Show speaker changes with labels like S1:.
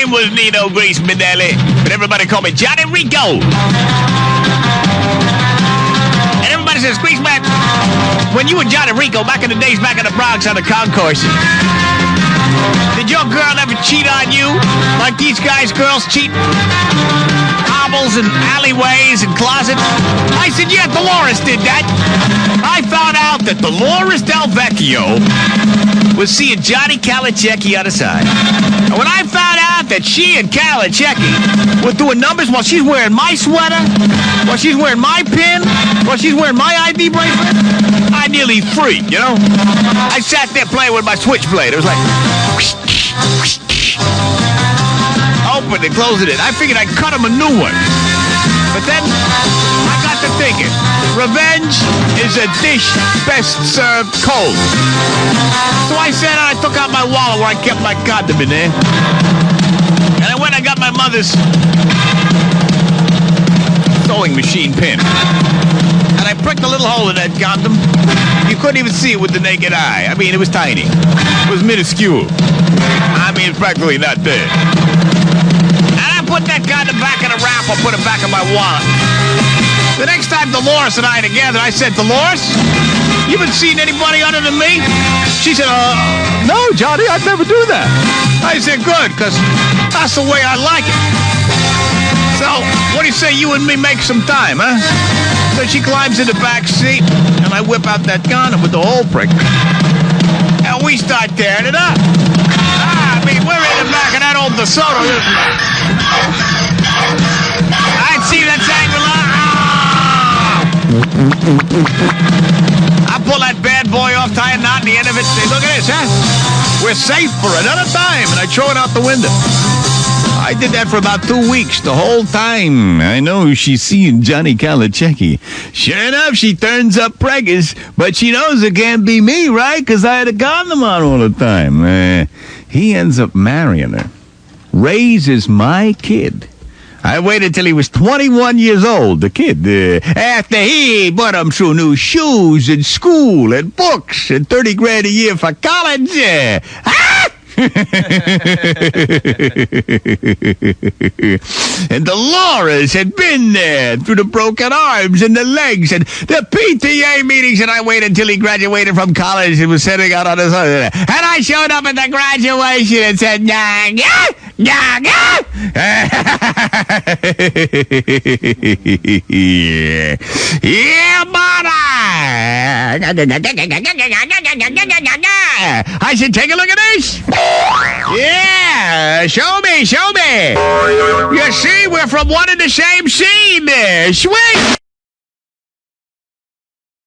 S1: name was Nino Greaseman, but everybody called me Johnny Rico. And everybody says, Greaseman, when you were Johnny Rico back in the days, back in the Bronx on the concourse, did your girl ever cheat on you like these guys' girls cheat? Hobbles and alleyways and closets? I said, yeah, Dolores did that. I found out that Dolores Del Vecchio was seeing Johnny Calachecki on the side. And when I found out that she and Calachecki were doing numbers while she's wearing my sweater, while she's wearing my pin, while she's wearing my ID bracelet, I nearly freaked, you know? I sat there playing with my switchblade. It was like... open and closing it. I figured I'd cut him a new one. But then I got to thinking, revenge is a dish best served cold. So I said, I took out my wallet where I kept my condom in there. And I went and got my mother's sewing machine pin. And I pricked a little hole in that condom. You couldn't even see it with the naked eye. I mean, it was tiny. It was minuscule. I mean, it's practically not there. And I put that condom back in a wrapper, put it back in my wallet. The next time Dolores and I together, I said, Dolores, you been seeing anybody other than me? She said, no, Johnny, I'd never do that. I said, good, because that's the way I like it. So, what do you say you and me make some time, huh? So she climbs in the back seat, and I whip out that condom with the hole prick. And we start tearing it up. I mean, we're in the back of that old DeSoto. I'd see that Shangri-La. I pull that bad boy off, tie a knot in the end of it, say, look at this, huh? We're safe for another time. And I throw it out the window. I did that for about 2 weeks, the whole time. I know she's seeing Johnny Calachecki. Sure enough, she turns up preggers, but she knows it can't be me, right? Because I had a condom on all the time. He ends up marrying her. Raises my kid. I waited till he was 21 years old, the kid. After he bought him through new shoes and school and books and 30 grand a year for college. And Dolores had been there through the broken arms and the legs and the PTA meetings, and I waited until he graduated from college and was sitting out on his own. And I showed up at the graduation and said, yeah, buddy. I said, take a look at this. Yeah, show me. You see, we're from one and the same scene. Sweet.